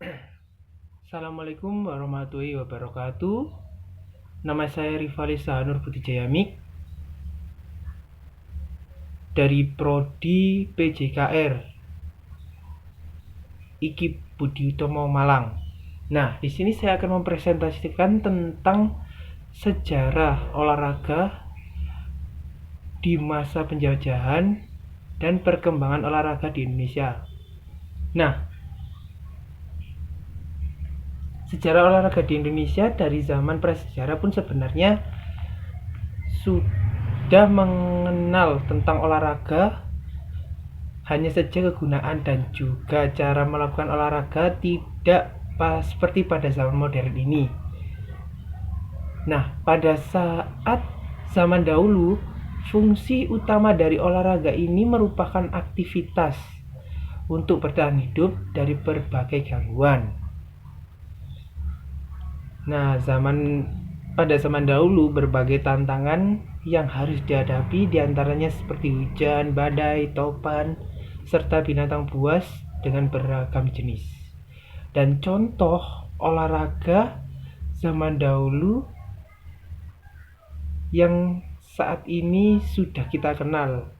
Assalamualaikum warahmatullahi wabarakatuh. Nama saya Rifalis Sahanur Budijayamik dari Prodi PJKR IKIP Budi Utomo Malang. Nah, di sini saya akan mempresentasikan tentang sejarah olahraga di masa penjajahan dan perkembangan olahraga di Indonesia. Nah, sejarah olahraga di Indonesia dari zaman prasejarah pun sebenarnya sudah mengenal tentang olahraga, hanya saja kegunaan dan juga cara melakukan olahraga tidak seperti pada zaman modern ini. Nah, pada saat zaman dahulu, fungsi utama dari olahraga ini merupakan aktivitas untuk bertahan hidup dari berbagai gangguan. Nah, pada zaman dahulu berbagai tantangan yang harus dihadapi, diantaranya seperti hujan, badai, topan, serta binatang buas dengan beragam jenis. Dan contoh olahraga zaman dahulu yang saat ini sudah kita kenal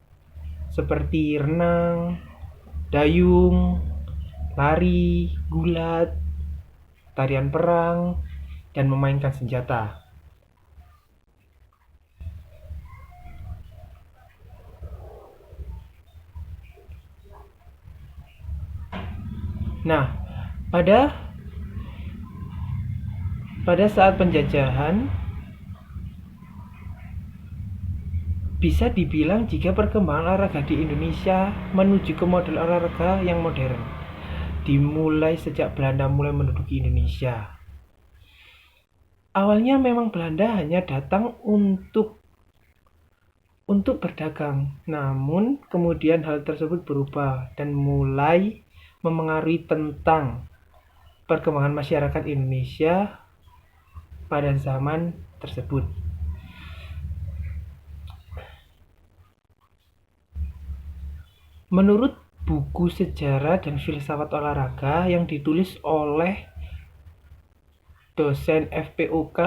seperti renang, dayung, lari, gulat, tarian perang, dan memainkan senjata. Nah, pada saat penjajahan bisa dibilang jika perkembangan olahraga di Indonesia menuju ke model olahraga yang modern dimulai sejak Belanda mulai menduduki Indonesia. Awalnya memang Belanda hanya datang untuk berdagang, namun kemudian hal tersebut berubah dan mulai memengaruhi tentang perkembangan masyarakat Indonesia pada zaman tersebut. Menurut buku sejarah dan filsafat olahraga yang ditulis oleh dosen FPUK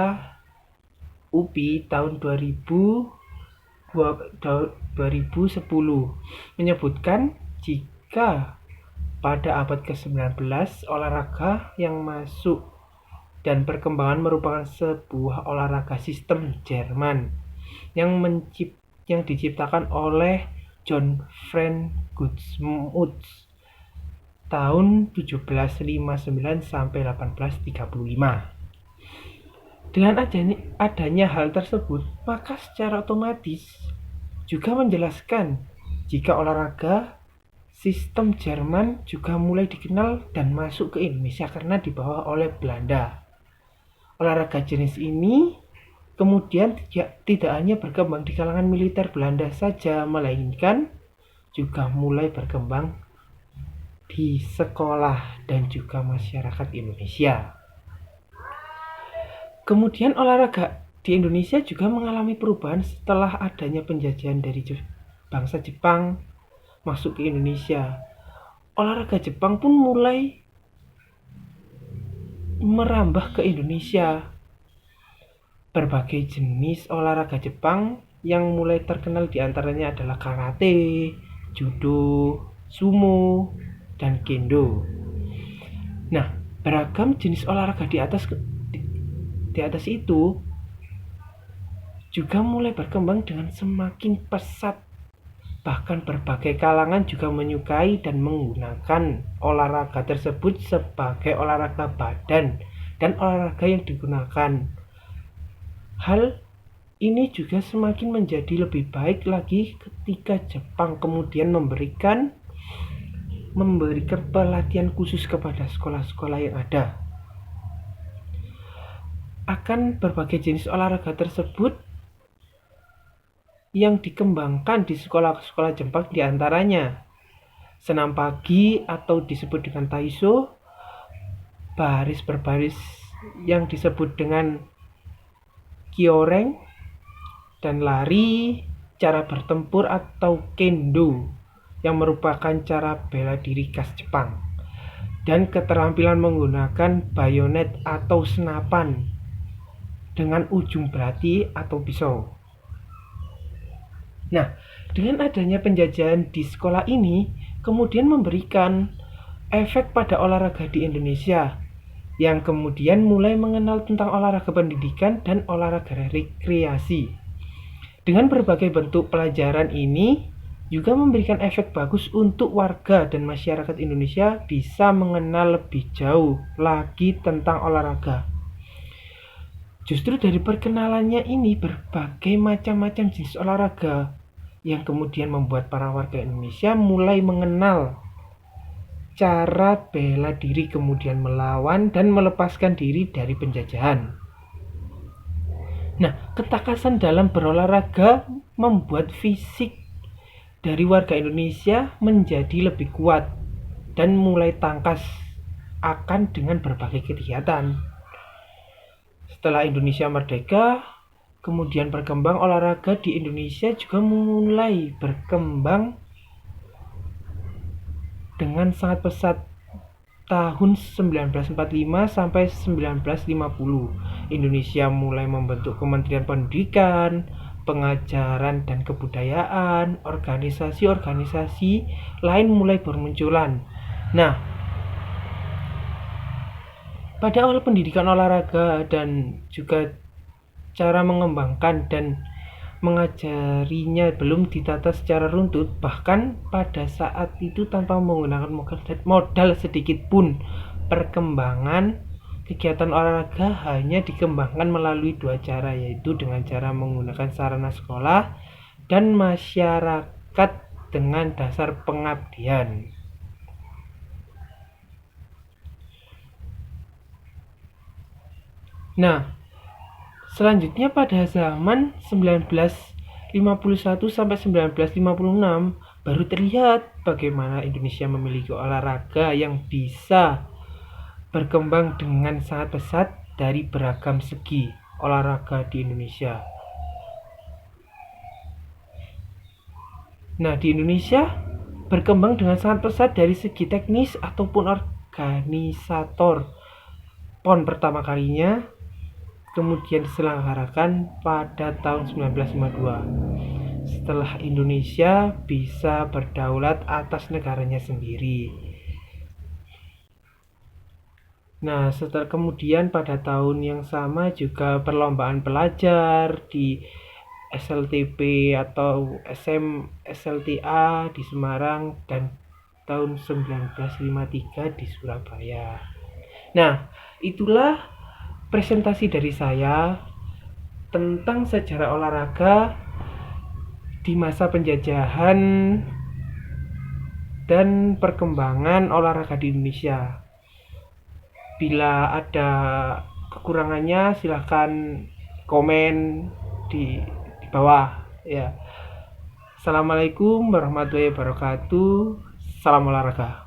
UPI tahun 2010 menyebutkan jika pada abad ke-19 olahraga yang masuk dan perkembangan merupakan sebuah olahraga sistem Jerman yang diciptakan oleh John Frank Gutsmuth tahun 1759 sampai 1835. Dengan adanya hal tersebut, maka secara otomatis juga menjelaskan jika olahraga sistem Jerman juga mulai dikenal dan masuk ke Indonesia karena dibawa oleh Belanda. Olahraga jenis ini kemudian tidak hanya berkembang di kalangan militer Belanda saja, melainkan juga mulai berkembang di sekolah dan juga masyarakat Indonesia. Kemudian olahraga di Indonesia juga mengalami perubahan setelah adanya penjajahan dari bangsa Jepang masuk ke Indonesia. Olahraga Jepang pun mulai merambah ke Indonesia. Berbagai jenis olahraga Jepang yang mulai terkenal diantaranya adalah karate, judo, sumo, dan kendo. Nah, beragam jenis olahraga di atas itu juga mulai berkembang dengan semakin pesat. Bahkan berbagai kalangan juga menyukai dan menggunakan olahraga tersebut sebagai olahraga badan dan olahraga yang digunakan. Hal ini juga semakin menjadi lebih baik lagi ketika Jepang kemudian memberikan pelatihan khusus kepada sekolah-sekolah yang ada. Akan berbagai jenis olahraga tersebut yang dikembangkan di sekolah-sekolah Jepang diantaranya senam pagi atau disebut dengan Taiso, baris berbaris yang disebut dengan Kyoreng, dan lari, cara bertempur atau kendo yang merupakan cara bela diri khas Jepang. dan keterampilan menggunakan bayonet atau senapan dengan ujung belati atau pisau. Nah, dengan adanya penjajahan di sekolah ini, kemudian memberikan efek pada olahraga di Indonesia, yang kemudian mulai mengenal tentang olahraga pendidikan dan olahraga rekreasi. Dengan berbagai bentuk pelajaran ini, juga memberikan efek bagus untuk warga dan masyarakat Indonesia bisa mengenal lebih jauh lagi tentang olahraga. Justru dari perkenalannya ini, berbagai macam-macam jenis olahraga yang kemudian membuat para warga Indonesia mulai mengenal cara bela diri, kemudian melawan dan melepaskan diri dari penjajahan. Nah, ketakasan dalam berolahraga membuat fisik dari warga Indonesia menjadi lebih kuat dan mulai tangkas akan dengan berbagai kegiatan. Setelah Indonesia merdeka, kemudian berkembang olahraga di Indonesia juga mulai berkembang dengan sangat pesat. Tahun 1945 sampai 1950, Indonesia mulai membentuk Kementerian Pendidikan, Pengajaran dan Kebudayaan, organisasi-organisasi lain mulai bermunculan. Nah, pada awal pendidikan olahraga dan juga cara mengembangkan dan mengajarinya belum ditata secara runtut, bahkan pada saat itu tanpa menggunakan modal sedikit pun. Perkembangan kegiatan olahraga hanya dikembangkan melalui dua cara, yaitu dengan cara menggunakan sarana sekolah dan masyarakat dengan dasar pengabdian. Nah, selanjutnya pada zaman 1951 sampai 1956 baru terlihat bagaimana Indonesia memiliki olahraga yang bisa berkembang dengan sangat pesat dari beragam segi olahraga di Indonesia. Nah, di Indonesia berkembang dengan sangat pesat dari segi teknis ataupun organisator. PON pertama kalinya kemudian diselenggarakan pada tahun 1952 setelah Indonesia bisa berdaulat atas negaranya sendiri. Nah, setelah kemudian pada tahun yang sama juga perlombaan pelajar di SLTP atau SLTA di Semarang dan tahun 1953 di Surabaya. Nah, itulah presentasi dari saya tentang sejarah olahraga di masa penjajahan dan perkembangan olahraga di Indonesia. Bila ada kekurangannya silahkan komen di bawah ya. Assalamualaikum warahmatullahi wabarakatuh. Salam olahraga.